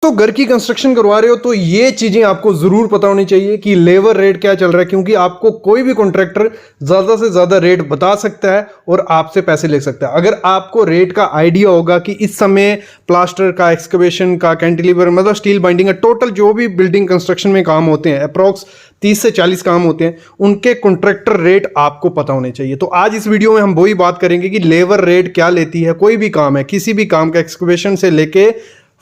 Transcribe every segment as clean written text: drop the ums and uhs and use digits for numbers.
तो घर की कंस्ट्रक्शन करवा रहे हो तो ये चीजें आपको जरूर पता होनी चाहिए कि लेबर रेट क्या चल रहा है, क्योंकि आपको कोई भी कॉन्ट्रैक्टर ज्यादा से ज्यादा रेट बता सकता है और आपसे पैसे ले सकता है। अगर आपको रेट का आइडिया होगा कि इस समय प्लास्टर का, एक्सकवेशन का, कैंटिलीवर मतलब स्टील बाइंडिंग का, टोटल जो भी बिल्डिंग कंस्ट्रक्शन में काम होते हैं अप्रॉक्स 30 से 40 काम होते हैं, उनके कॉन्ट्रैक्टर रेट आपको पता होने चाहिए। तो आज इस वीडियो में हम वही बात करेंगे कि लेबर रेट क्या लेती है, कोई भी काम है, किसी भी काम का, एक्सकवेशन से लेके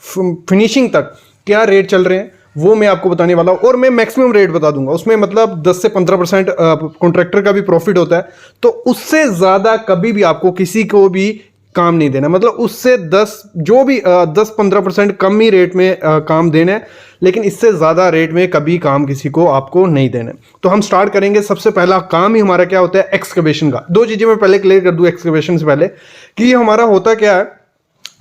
फिनिशिंग तक क्या रेट चल रहे हैं वो मैं आपको बताने वाला हूं। और मैं मैक्सिमम रेट बता दूंगा, उसमें मतलब 10 से 15% कॉन्ट्रैक्टर का भी प्रॉफिट होता है। तो उससे ज्यादा कभी भी आपको किसी को भी काम नहीं देना, मतलब उससे 10-15% कम ही रेट में काम देना है, लेकिन इससे ज्यादा रेट में कभी काम किसी को आपको नहीं देना है। तो हम स्टार्ट करेंगे। सबसे पहला काम ही हमारा क्या होता है, एक्सकवेशन का। दो चीजें मैं पहले क्लियर कर दूं एक्सकवेशन से पहले कि हमारा होता क्या है।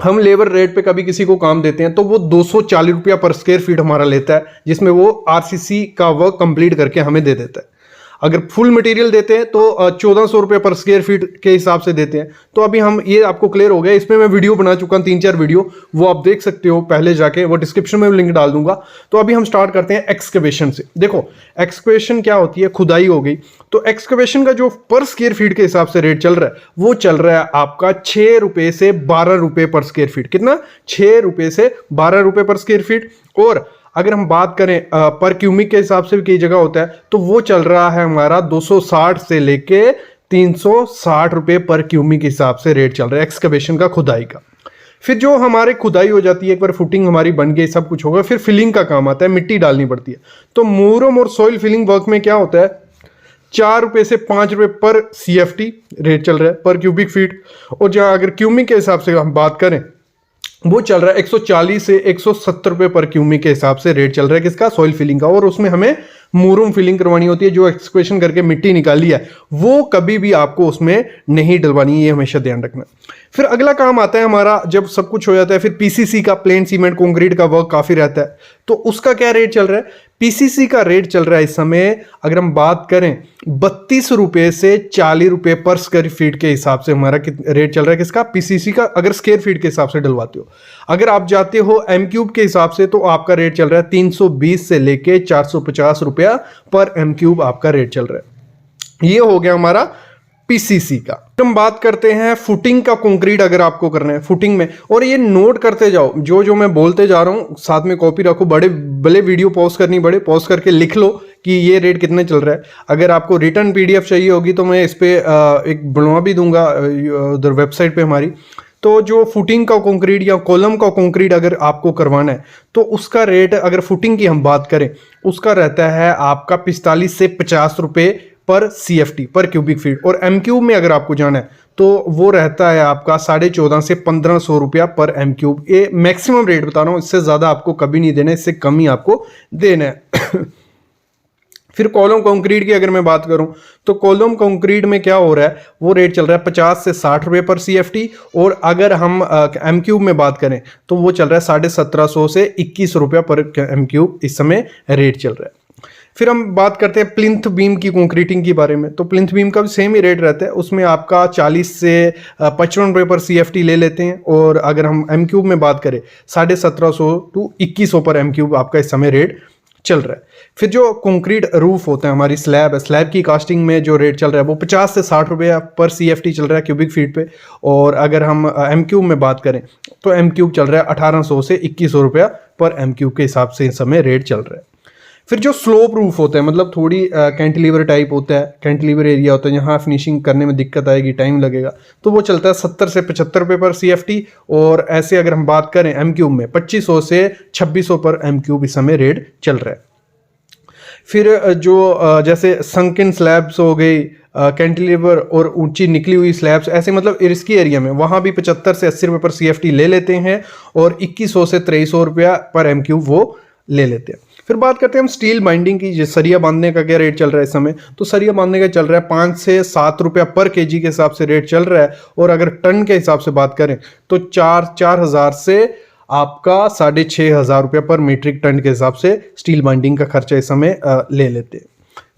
हम लेबर रेट पे कभी किसी को काम देते हैं तो वो 240 रुपया पर स्क्वायर फीट हमारा लेता है, जिसमें वो आरसीसी का वर्क कंप्लीट करके हमें दे देता है। अगर फुल मटेरियल देते हैं तो 1400 रुपये पर स्क्वायर फीट के हिसाब से देते हैं। तो अभी हम ये आपको क्लियर हो गया। इसमें मैं वीडियो बना चुका हूं 3-4 वीडियो, वो आप देख सकते हो पहले जाके, वो डिस्क्रिप्शन में लिंक डाल दूंगा। तो अभी हम स्टार्ट करते हैं एक्सकवेशन से। देखो एक्सकवेशन क्या होती है, खुदाई हो गई। तो एक्सकवेशन का जो पर स्क्वायर फीट के हिसाब से रेट चल रहा है वो चल रहा है आपका 6 रुपए से 12 रुपए पर स्क्वायर फीट। कितना? 6 रुपए से 12 रुपए पर स्क्वायर फीट। और अगर हम बात करें पर क्यूबिक के हिसाब से भी कई जगह होता है, तो वो चल रहा है हमारा 260 से लेके 360 रुपए पर क्यूबिक के हिसाब से रेट चल रहा है एक्सकवेशन का, खुदाई का। फिर जो हमारे खुदाई हो जाती है, एक बार फुटिंग हमारी बन गई, सब कुछ होगा, फिर फिलिंग का काम आता है, मिट्टी डालनी पड़ती है। तो मूरम और सॉइल फिलिंग वर्क में क्या होता है, 4 रुपए से 5 रुपए पर CFT रेट चल रहा है, पर क्यूबिक फीट। और जहां अगर क्यूबिक के हिसाब से हम बात करें, वो चल रहा है 140 से 170 रुपए पर क्यूबिक के हिसाब से रेट चल रहा है किसका, सॉइल फिलिंग का। और उसमें हमें मूरूम फिलिंग करवानी होती है। जो एक्सक्वेशन करके मिट्टी निकाली है वो कभी भी आपको उसमें नहीं डलवानी है, ये हमेशा ध्यान रखना। फिर अगला काम आता है हमारा, जब सब कुछ हो जाता है, फिर PCC का, प्लेन सीमेंट कंक्रीट का वर्क काफी रहता है, तो उसका क्या रेट चल रहा है। PCC का रेट चल रहा है इस समय, अगर हम बात करें, 32 रुपए से 40 रुपए पर स्क्वायर फीट के हिसाब से हमारा रेट चल रहा है किसका, PCC का, अगर स्क्वायर फीट के हिसाब से डलवाते हो। अगर आप जाते हो M³ के हिसाब से तो आपका रेट चल रहा है 320 से लेके 450 रुपया पर M³ आपका रेट चल रहा है। ये हो गया हमारा PCC का। हम बात करते हैं फुटिंग का कंक्रीट, अगर आपको करना है फुटिंग में, और ये नोट करते जाओ जो जो मैं बोलते जा रहा हूं, साथ में कॉपी रखो, बड़े भले वीडियो पॉज करनी पड़े, पॉज करके लिख लो कि ये रेट कितने चल रहा है। अगर आपको रिटर्न PDF चाहिए होगी तो मैं इस पे एक बनवा भी दूंगा उधर वेबसाइट पे हमारी। तो जो फुटिंग का कंक्रीट या कॉलम का कंक्रीट अगर आपको करवाना है तो उसका रेट, अगर फुटिंग की हम बात करें, उसका रहता है आपका 45 से 50 रुपए पर CFT, पर क्यूबिक फीट। और M³ में अगर आपको जाना है तो वो रहता है आपका 1450 से 1500 रुपया पर M³। ये मैक्सिमम रेट बता रहा हूं, इससे ज्यादा आपको कभी नहीं देना, इससे कम ही आपको देना है। फिर कॉलम कंक्रीट की अगर मैं बात करूं तो कॉलम कंक्रीट में क्या हो रहा है, वो रेट चल रहा है 50 से 60 रुपए पर CFT। और अगर हम M³ में बात करें तो वो चल रहा है 1750 से 21 रुपया पर M³ इस समय रेट चल रहा है। फिर हम बात करते हैं प्लिंथ बीम की कंक्रीटिंग के बारे में। तो प्लिंथ बीम का भी सेम ही रेट रहता है, उसमें आपका 40 से 55 रुपये पर CFT ले लेते हैं। और अगर हम M³ में बात करें 1750 टू 2100 पर M³ आपका इस समय रेट चल रहा है। फिर जो कंक्रीट रूफ होता है, हमारी स्लैब है, स्लैब की कास्टिंग में जो रेट चल रहा है वो 50 से 60 रुपये पर CFT चल रहा है क्यूबिक फीट पे। और अगर हम M³ में बात करें तो M³ चल रहा है 1800 से 2100 रुपया पर M³ के हिसाब से इस समय रेट चल रहा है। फिर जो स्लोप रूफ होता है, मतलब थोड़ी कैंटिलीवर टाइप होता है, कैंटिलीवर एरिया होता है, यहाँ फिनिशिंग करने में दिक्कत आएगी, टाइम लगेगा, तो वो चलता है 70 से 75 रुपये पर CFT। और ऐसे अगर हम बात करें M³ में 2500 से 2600 पर M³ इस समय रेट चल रहा है। फिर जो जैसे संकिन स्लैब्स हो गई, कैंटिलीवर और ऊंची निकली हुई स्लैब्स, ऐसे मतलब रिस्की एरिया में, वहाँ भी 75 से 80 रुपये पर CFT ले लेते हैं। और 2100 से 2300 रुपया पर M³ वो ले लेते हैं। फिर बात करते हैं हम स्टील बाइंडिंग की। सरिया बांधने का क्या रेट चल रहा है इस समय, तो सरिया बांधने का चल रहा है 5 से 7 रुपया पर kg के हिसाब से रेट चल रहा है। और अगर टन के हिसाब से बात करें तो 4,000 से आपका 6,500 रुपया पर मीट्रिक टन के हिसाब से स्टील बाइंडिंग का खर्चा इस समय ले लेते हैं।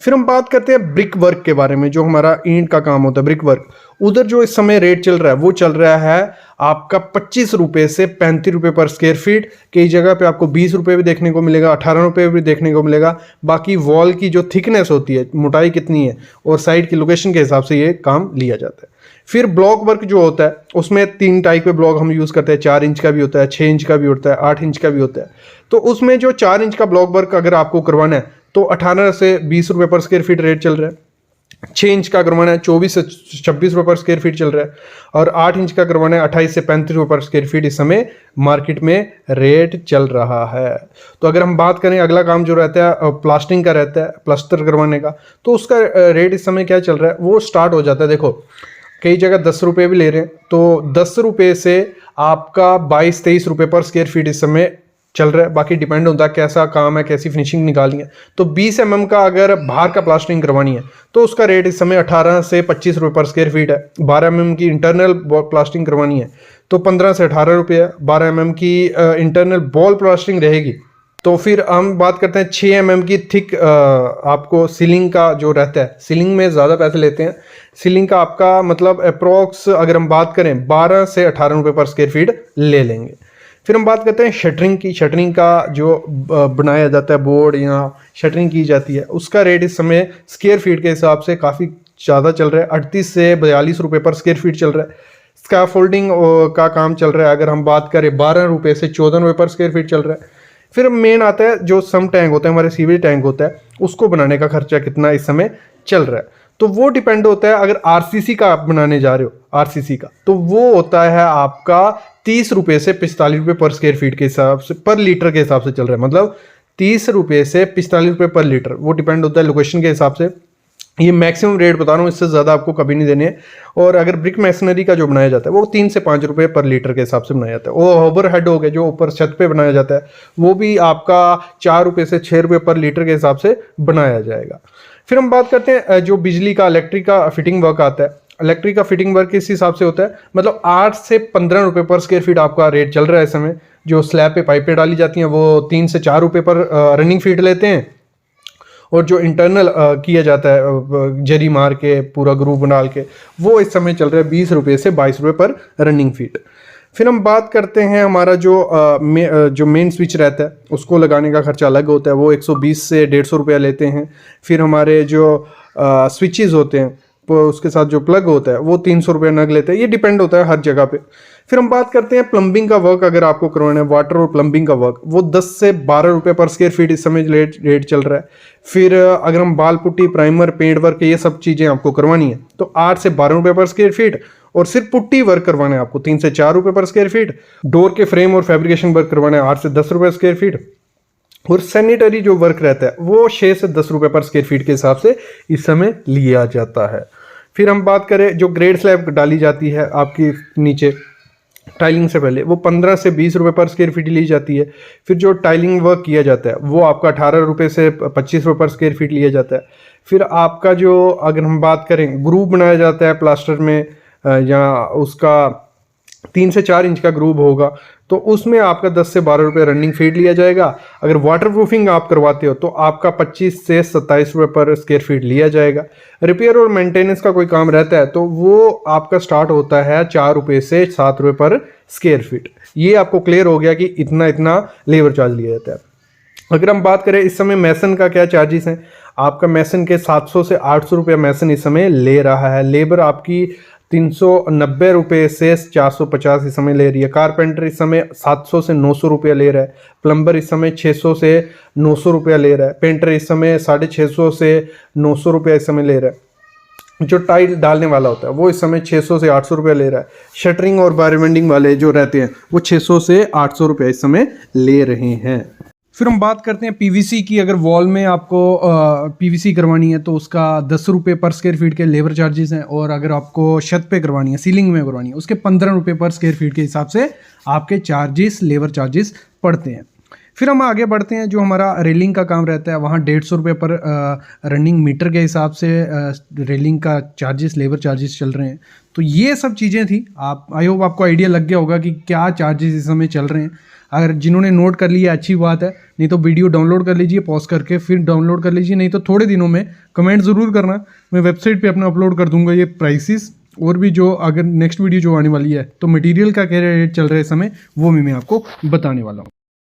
फिर हम बात करते हैं ब्रिक वर्क के बारे में, जो हमारा ईंट का काम होता है ब्रिक वर्क। उधर जो इस समय रेट चल रहा है वो चल रहा है आपका 25 रुपये से 35 रुपये पर स्क्वायर फीट। कई जगह पे आपको 20 रुपये भी देखने को मिलेगा, 18 रुपये भी देखने को मिलेगा। बाकी वॉल की जो थिकनेस होती है, मोटाई कितनी है और साइड की लोकेशन के हिसाब से ये काम लिया जाता है। फिर ब्लॉक वर्क जो होता है उसमें 3 टाइप के ब्लॉक हम यूज़ करते हैं। 4 इंच का भी होता है, 6 इंच का भी होता है, 8 इंच का भी होता है। तो उसमें जो 4 इंच का ब्लॉक वर्क अगर आपको करवाना है तो 18 से 20 रुपये पर स्क्वायर फीट रेट चल रहा है। 6 इंच का करवाना है 24 से 26 रुपये पर स्क्वायर फीट चल रहा है। और 8 इंच का करवाना है 28 से 35 रुपये पर स्क्वायर फीट इस समय मार्केट में रेट चल रहा है। तो अगर हम बात करें अगला काम जो रहता है प्लास्टरिंग का रहता है, प्लास्टर करवाने का, तो उसका रेट इस समय क्या चल रहा है वो स्टार्ट हो जाता है। देखो कई जगह 10 रुपये भी ले रहे हैं, तो 10 रुपये से आपका 22-23 रुपये पर स्क्वायर फीट इस समय चल रहा है। बाकी डिपेंड होता है कैसा काम है, कैसी फिनिशिंग निकालनी है। तो 20 mm का अगर बाहर का प्लास्टरिंग करवानी है तो उसका रेट इस समय 18 से 25 रुपये पर स्क्वायर फीट है। 12 mm की इंटरनल प्लास्टरिंग करवानी है तो 15 से 18 रुपये है। 12 mm की इंटरनल बॉल प्लास्टरिंग रहेगी। तो फिर हम बात करते हैं 6 mm की थिक आपको सीलिंग का जो रहता है, सीलिंग में ज़्यादा पैसे लेते हैं। सीलिंग का आपका मतलब अप्रोक्स अगर हम बात करें 12 से 18 रुपये पर स्क्वायर फीट ले लेंगे। फिर हम बात करते हैं शटरिंग की। शटरिंग का जो बनाया जाता है बोर्ड या शटरिंग की जाती है उसका रेट इस समय स्क्वायर फीट के हिसाब से काफ़ी ज़्यादा चल रहा है। 38 से 42 रुपये पर स्क्वायर फीट चल रहा है। स्कैफोल्डिंग का काम चल रहा है अगर हम बात करें 12 रुपये से 14 रुपये पर स्क्वायर फीट चल रहा है। फिर मेन आता है जो सम टैंक होता है, हमारे सीवेज टैंक होता है, उसको बनाने का खर्चा कितना इस समय चल रहा है। तो वो डिपेंड होता है। अगर आरसीसी का आप बनाने जा रहे हो, आरसीसी का, तो वो होता है आपका 30 रुपये से 45 रुपये पर स्क्वायर फीट के हिसाब से, पर लीटर के हिसाब से चल रहा है। मतलब 30 रुपये से 45 रुपये पर लीटर, वो डिपेंड होता है लोकेशन के हिसाब से। ये मैक्सिमम रेट बता रहा हूँ, इससे ज़्यादा आपको कभी नहीं देने हैं। और अगर ब्रिक मैसनरी का जो बनाया जाता है वो 3 से 5 रुपये पर लीटर के हिसाब से बनाया जाता है। वो ओवर हेड हो गया जो ऊपर छत पे बनाया जाता है, वो भी आपका 4 रुपये से 6 रुपये पर लीटर के हिसाब से बनाया जाएगा। फिर हम बात करते हैं जो बिजली का, इलेक्ट्रिक का फिटिंग वर्क आता है। इलेक्ट्रिक का फिटिंग वर्क किस हिसाब से होता है, मतलब 8 से 15 रुपये पर स्क्वायर फीट आपका रेट चल रहा है इस समय। जो स्लैब पे पाइपें डाली जाती हैं वो 3 से 4 रुपये पर रनिंग फीट लेते हैं। और जो इंटरनल किया जाता है जरी मार के पूरा ग्रूव बना के, वो इस समय चल रहा है 20 रुपये से 22 रुपये पर रनिंग फीट। फिर हम बात करते हैं हमारा जो मेन स्विच रहता है उसको लगाने का खर्चा अलग होता है, वो 120 से 150 रुपया लेते हैं। फिर हमारे जो स्विचेस होते हैं उसके साथ जो प्लग होता है वो 300 रुपये नग लेते हैं। ये डिपेंड होता है हर जगह पे। फिर हम बात करते हैं प्लम्बिंग का वर्क अगर आपको करवाना है, वाटर और प्लम्बिंग का वर्क, वो 10 से 12 रुपये पर स्क्वायर फीट इस समय रेट चल रहा है। फिर अगर हम बाल पुट्टी, प्राइमर, पेंट वर्क, ये सब चीज़ें आपको करवानी है तो 8 से 12 रुपये पर स्क्वायर फीट। और सिर्फ पुट्टी वर्क करवाना है आपको 3 से 4 रुपये पर स्क्वायर फीट। डोर के फ्रेम और फैब्रिकेशन वर्क करवाना है 8 से 10 रुपये स्क्वायर फीट। और सैनिटरी जो वर्क रहता है वो 6 से 10 रुपये पर स्क्वायर फीट के हिसाब से इस समय लिया जाता है। फिर हम बात करें जो ग्रेड स्लैब डाली जाती है आपकी नीचे टाइलिंग से पहले, वो 15 से 20 रुपये पर स्क्वायर फीट ली जाती है। फिर जो टाइलिंग वर्क किया जाता है वो आपका 18 रुपये से 25 रुपये पर स्क्वायर फीट लिया जाता है। फिर आपका जो अगर हम बात करें ग्रूव बनाया जाता है प्लास्टर में, या उसका 3 से 4 इंच का ग्रूव होगा तो उसमें आपका 10 से 12 रुपये रनिंग फीट लिया जाएगा। अगर वाटर प्रूफिंग आप करवाते हो तो आपका 25 से 27 रुपये पर स्क्वायर फीट लिया जाएगा। रिपेयर और मेंटेनेंस का कोई काम रहता है तो वो आपका स्टार्ट होता है 4 रुपये से 7 रुपये पर स्क्वायर फीट। ये आपको क्लियर हो गया कि इतना इतना लेबर चार्ज लिया जाता है। अगर हम बात करें इस समय मैसन का क्या चार्जेस हैं, आपका मैसन के 700 से 800 रुपये मैसन इस समय ले रहा है। लेबर आपकी 390 रुपये से 450 इस समय ले रही है। कारपेंटर इस समय 700 से 900 रुपया ले रहा है। प्लम्बर इस समय 600 से 900 रुपया ले रहा है। पेंटर इस समय 650 से 900 रुपया इस समय ले रहा है। जो टाइल डालने वाला होता है वो इस समय 600 से 800 रुपया ले रहा है। शटरिंग और बारबेंडिंग वाले जो रहते हैं वो 600 से 800 रुपया इस समय ले रहे हैं। फिर हम बात करते हैं पीवीसी की। अगर वॉल में आपको पीवीसी करवानी है तो उसका 10 रुपये पर स्क्वायर फीट के लेबर चार्जेस हैं। और अगर आपको छत पे करवानी है, सीलिंग में करवानी है, उसके 15 रुपये पर स्क्वायर फीट के हिसाब से आपके चार्जेस, लेबर चार्जेस पड़ते हैं। फिर हम आगे बढ़ते हैं, जो हमारा रेलिंग का काम रहता है वहाँ 150 रुपये पर रनिंग मीटर के हिसाब से रेलिंग का चार्जेस, लेबर चार्जेस चल रहे हैं। तो ये सब चीज़ें थी। आप आई होप आपको आइडिया लग गया होगा कि क्या चार्जेस इस समय चल रहे हैं। अगर जिन्होंने नोट कर लिया अच्छी बात है, नहीं तो वीडियो डाउनलोड कर लीजिए, पॉज करके फिर डाउनलोड कर लीजिए, नहीं तो थोड़े दिनों में कमेंट ज़रूर करना, मैं वेबसाइट पे अपना अपलोड कर दूंगा ये प्राइसेस, और भी जो अगर नेक्स्ट वीडियो जो आने वाली है तो मटेरियल का क्या रेट चल रहा है इस समय वो भी मैं आपको बताने वाला हूँ।